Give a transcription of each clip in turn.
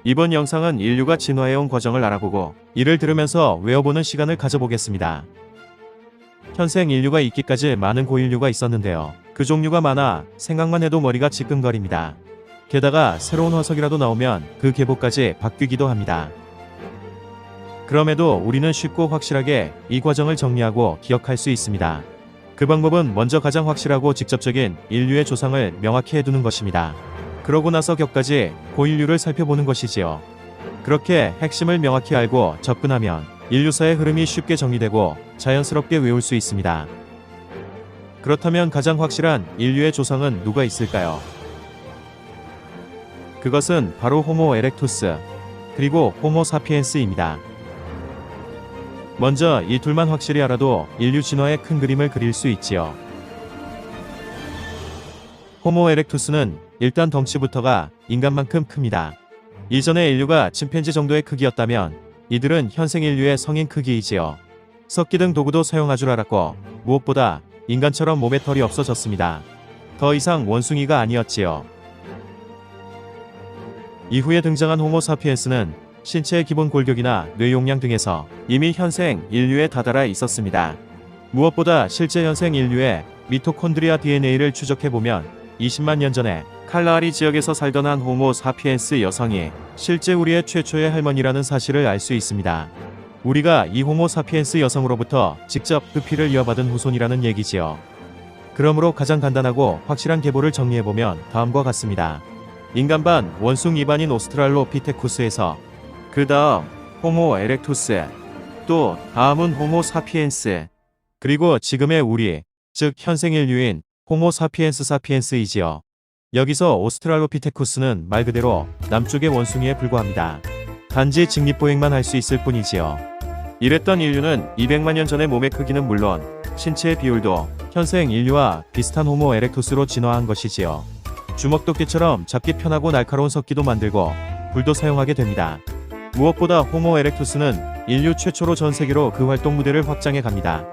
이번 영상은 인류가 진화해온 과정을 알아보고 이를 들으면서 외워보는 시간을 가져보겠습니다. 현생 인류가 있기까지 많은 고인류가 있었는데요. 그 종류가 많아 생각만 해도 머리가 지끈거립니다. 게다가 새로운 화석이라도 나오면 그 계보까지 바뀌기도 합니다. 그럼에도 우리는 쉽고 확실하게 이 과정을 정리하고 기억할 수 있습니다. 그 방법은 먼저 가장 확실하고 직접적인 인류의 조상을 명확히 해두는 것입니다. 그러고 나서 격까지 고인류를 살펴보는 것이지요. 그렇게 핵심을 명확히 알고 접근하면 인류사의 흐름이 쉽게 정리되고 자연스럽게 외울 수 있습니다. 그렇다면 가장 확실한 인류의 조상은 누가 있을까요? 그것은 바로 호모 에렉투스, 그리고 호모 사피엔스입니다. 먼저 이 둘만 확실히 알아도 인류 진화의 큰 그림을 그릴 수 있지요. 호모 에렉투스는 일단 덩치부터가 인간만큼 큽니다. 이전의 인류가 침팬지 정도의 크기였다면 이들은 현생 인류의 성인 크기이지요. 석기 등 도구도 사용할 줄 알았고 무엇보다 인간처럼 몸에 털이 없어졌습니다. 더 이상 원숭이가 아니었지요. 이후에 등장한 호모 사피엔스는 신체의 기본 골격이나 뇌 용량 등에서 이미 현생 인류에 다다라 있었습니다. 무엇보다 실제 현생 인류의 미토콘드리아 DNA를 추적해보면 20만 년 전에 칼라하리 지역에서 살던 한 호모 사피엔스 여성이 실제 우리의 최초의 할머니라는 사실을 알 수 있습니다. 우리가 이 호모 사피엔스 여성으로부터 직접 그 피를 이어받은 후손이라는 얘기지요. 그러므로 가장 간단하고 확실한 계보를 정리해보면 다음과 같습니다. 인간반 원숭 이반인 오스트랄로피테쿠스에서 그 다음 호모 에렉투스, 또 다음은 호모 사피엔스, 그리고 지금의 우리, 즉 현생 인류인 호모 사피엔스 사피엔스이지요. 여기서 오스트랄로피테쿠스는 말 그대로 남쪽의 원숭이에 불과합니다. 단지 직립보행만 할 수 있을 뿐이지요. 이랬던 인류는 200만 년 전의 몸의 크기는 물론 신체의 비율도 현생 인류와 비슷한 호모 에렉투스로 진화한 것이지요. 주먹도끼처럼 잡기 편하고 날카로운 석기도 만들고 불도 사용하게 됩니다. 무엇보다 호모 에렉투스는 인류 최초로 전 세계로 그 활동 무대를 확장해 갑니다.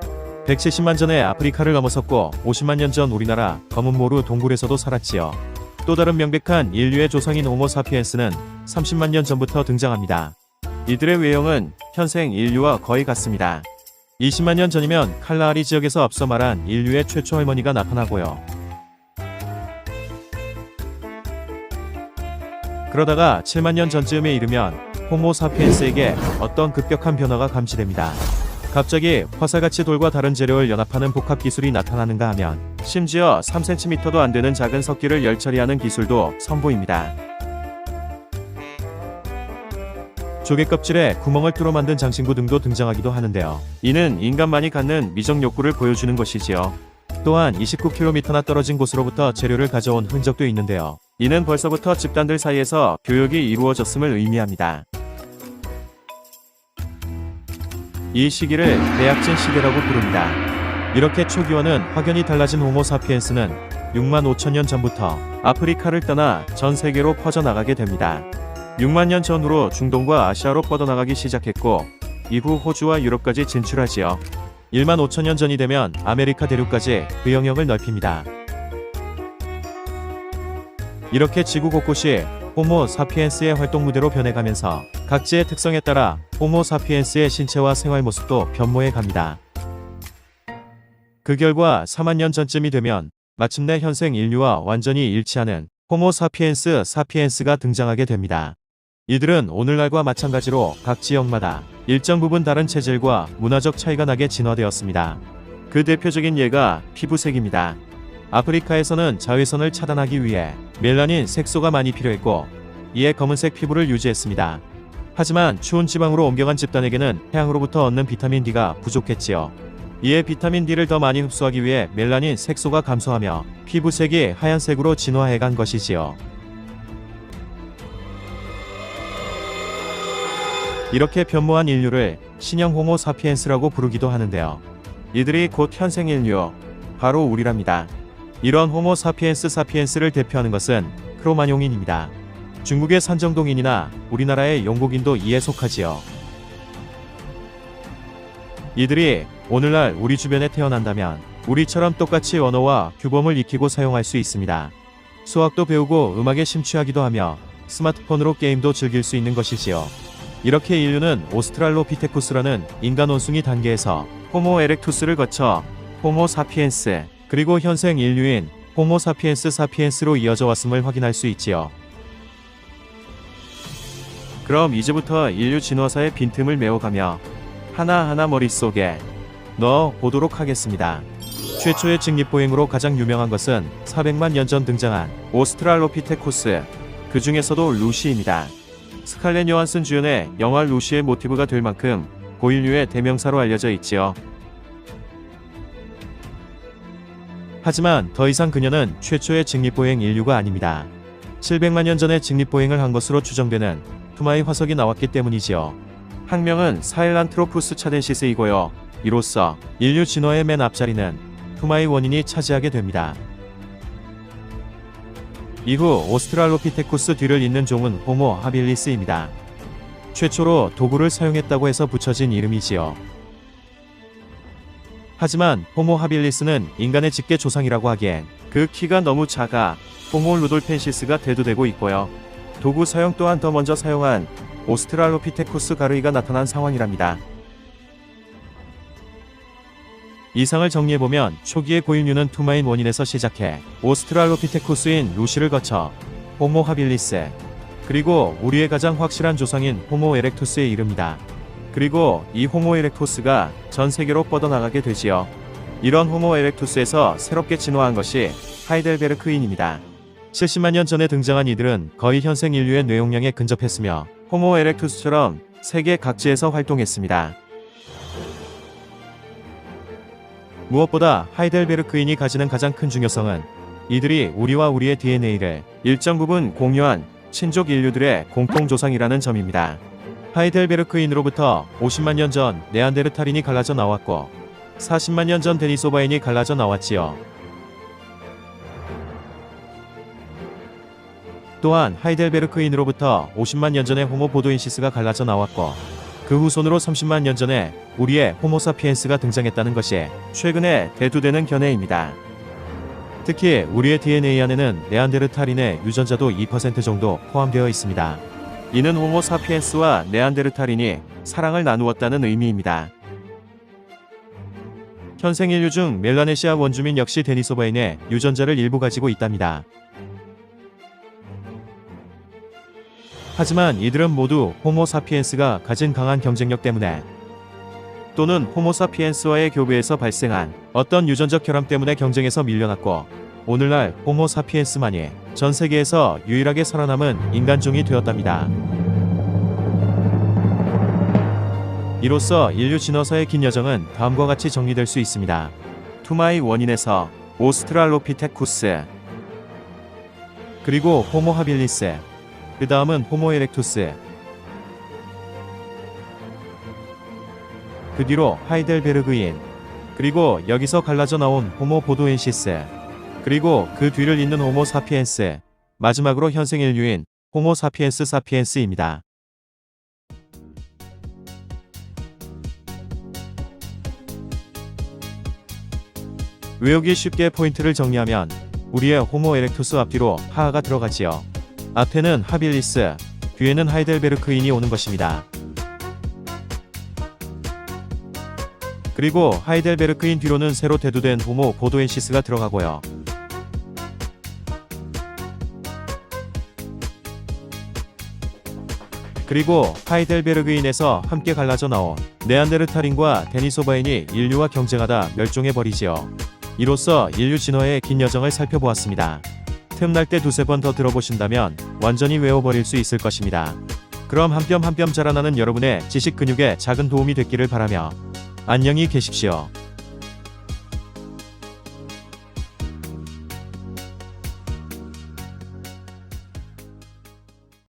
170만 전에 아프리카를 넘어섰고 50만 년 전 우리나라 검은모루 동굴에서도 살았지요. 또 다른 명백한 인류의 조상인 호모 사피엔스는 30만 년 전부터 등장합니다. 이들의 외형은 현생 인류와 거의 같습니다. 20만 년 전이면 칼라하리 지역에서 앞서 말한 인류의 최초 할머니가 나타나고요. 그러다가 7만 년 전쯤에 이르면 호모 사피엔스에게 어떤 급격한 변화가 감지됩니다. 갑자기 화살같이 돌과 다른 재료를 연합하는 복합 기술이 나타나는가 하면 심지어 3cm도 안 되는 작은 석기를 열 처리하는 기술도 선보입니다. 조개 껍질에 구멍을 뚫어 만든 장신구 등도 등장하기도 하는데요. 이는 인간만이 갖는 미적 욕구를 보여주는 것이지요. 또한 29km나 떨어진 곳으로부터 재료를 가져온 흔적도 있는데요. 이는 벌써부터 집단들 사이에서 교역이 이루어졌음을 의미합니다. 이 시기를 대약진 시대라고 부릅니다. 이렇게 초기와는 확연히 달라진 호모 사피엔스는 6만 5천 년 전부터 아프리카를 떠나 전 세계로 퍼져나가게 됩니다. 6만 년 전후로 중동과 아시아로 뻗어나가기 시작했고 이후 호주와 유럽까지 진출하지요. 1만 5천 년 전이 되면 아메리카 대륙까지 그 영역을 넓힙니다. 이렇게 지구 곳곳이 호모 사피엔스의 활동 무대로 변해가면서 각지의 특성에 따라 호모 사피엔스의 신체와 생활 모습도 변모해 갑니다. 그 결과 4만 년 전쯤이 되면 마침내 현생 인류와 완전히 일치하는 호모 사피엔스 사피엔스가 등장하게 됩니다. 이들은 오늘날과 마찬가지로 각 지역마다 일정 부분 다른 체질과 문화적 차이가 나게 진화되었습니다. 그 대표적인 예가 피부색입니다. 아프리카에서는 자외선을 차단하기 위해 멜라닌 색소가 많이 필요했고 이에 검은색 피부를 유지했습니다. 하지만 추운 지방으로 옮겨간 집단에게는 태양으로부터 얻는 비타민 D가 부족했지요. 이에 비타민 D를 더 많이 흡수하기 위해 멜라닌 색소가 감소하며 피부색이 하얀색으로 진화해간 것이지요. 이렇게 변모한 인류를 신형 호모 사피엔스라고 부르기도 하는데요. 이들이 곧 현생 인류, 바로 우리랍니다. 이런 호모 사피엔스 사피엔스를 대표하는 것은 크로마뇽인입니다. 중국의 산정동인이나 우리나라의 영국인도 이에 속하지요. 이들이 오늘날 우리 주변에 태어난다면 우리처럼 똑같이 언어와 규범을 익히고 사용할 수 있습니다. 수학도 배우고 음악에 심취하기도 하며 스마트폰으로 게임도 즐길 수 있는 것이지요. 이렇게 인류는 오스트랄로피테쿠스라는 인간 원숭이 단계에서 호모 에렉투스를 거쳐 호모 사피엔스, 그리고 현생 인류인 호모 사피엔스 사피엔스로 이어져 왔음을 확인할 수 있지요. 그럼 이제부터 인류 진화사의 빈틈을 메워가며 하나하나 머릿속에 넣어 보도록 하겠습니다. 최초의 직립보행으로 가장 유명한 것은 400만 년 전 등장한 오스트랄로피테쿠스, 그 중에서도 루시입니다. 스칼렛 요한슨 주연의 영화 루시의 모티브가 될 만큼 고인류의 대명사로 알려져 있지요. 하지만 더 이상 그녀는 최초의 직립보행 인류가 아닙니다. 700만 년 전에 직립보행을 한 것으로 추정되는 투마이 화석이 나왔기 때문이지요. 학명은 사헬란트로푸스 차덴시스이고요. 이로써 인류 진화의 맨 앞자리는 투마이 원인이 차지하게 됩니다. 이후 오스트랄로피테쿠스 뒤를 잇는 종은 호모 하빌리스입니다. 최초로 도구를 사용했다고 해서 붙여진 이름이지요. 하지만 호모 하빌리스는 인간의 직계 조상이라고 하기엔 그 키가 너무 작아 호모 루돌펜시스가 대두되고 있고요. 도구 사용 또한 더 먼저 사용한 오스트랄로피테쿠스 가르이가 나타난 상황이랍니다. 이상을 정리해보면 초기의 고인류는 투마인 원인에서 시작해 오스트랄로피테쿠스인 루시를 거쳐 호모 하빌리스, 그리고 우리의 가장 확실한 조상인 호모 에렉투스에 이릅니다. 그리고 이 호모 에렉투스가 전 세계로 뻗어나가게 되지요. 이런 호모 에렉투스에서 새롭게 진화한 것이 하이델베르크인입니다. 70만 년 전에 등장한 이들은 거의 현생 인류의 뇌용량에 근접했으며 호모 에렉투스처럼 세계 각지에서 활동했습니다. 무엇보다 하이델베르크인이 가지는 가장 큰 중요성은 이들이 우리와 우리의 DNA를 일정 부분 공유한 친족 인류들의 공통조상이라는 점입니다. 하이델베르크인으로부터 50만 년 전 네안데르탈인이 갈라져 나왔고 40만 년 전 데니소바인이 갈라져 나왔지요. 또한 하이델베르크인으로부터 50만 년 전에 호모 보도인시스가 갈라져 나왔고 그 후손으로 30만 년 전에 우리의 호모사피엔스가 등장했다는 것이 최근에 대두되는 견해입니다. 특히 우리의 DNA 안에는 네안데르탈인의 유전자도 2% 정도 포함되어 있습니다. 이는 호모사피엔스와 네안데르탈인이 사랑을 나누었다는 의미입니다. 현생 인류 중 멜라네시아 원주민 역시 데니소바인의 유전자를 일부 가지고 있답니다. 하지만 이들은 모두 호모사피엔스가 가진 강한 경쟁력 때문에 또는 호모사피엔스와의 교배에서 발생한 어떤 유전적 결함 때문에 경쟁에서 밀려났고 오늘날 호모사피엔스만이 전 세계에서 유일하게 살아남은 인간종이 되었답니다. 이로써 인류 진화사의 긴 여정은 다음과 같이 정리될 수 있습니다. 투마이 원인에서 오스트랄로피테쿠스, 그리고 호모 하빌리스, 그 다음은 호모 에렉투스, 그 뒤로 하이델베르그인, 그리고 여기서 갈라져 나온 호모 보도엔시스, 그리고 그 뒤를 잇는 호모 사피엔스, 마지막으로 현생 인류인 호모 사피엔스 사피엔스입니다. 외우기 쉽게 포인트를 정리하면 우리의 호모 에렉투스 앞뒤로 하하가 들어가지요. 앞에는 하빌리스, 뒤에는 하이델베르크인이 오는 것입니다. 그리고 하이델베르크인 뒤로는 새로 대두된 호모 보도엔시스가 들어가고요. 그리고 하이델베르크인에서 함께 갈라져 나온 네안데르탈인과 데니소바인이 인류와 경쟁하다 멸종해버리지요. 이로써 인류 진화의 긴 여정을 살펴보았습니다. 틈날 때 두세 번 더 들어보신다면 완전히 외워버릴 수 있을 것입니다. 그럼 한 뼘 한 뼘 자라나는 여러분의 지식 근육에 작은 도움이 됐기를 바라며 안녕히 계십시오.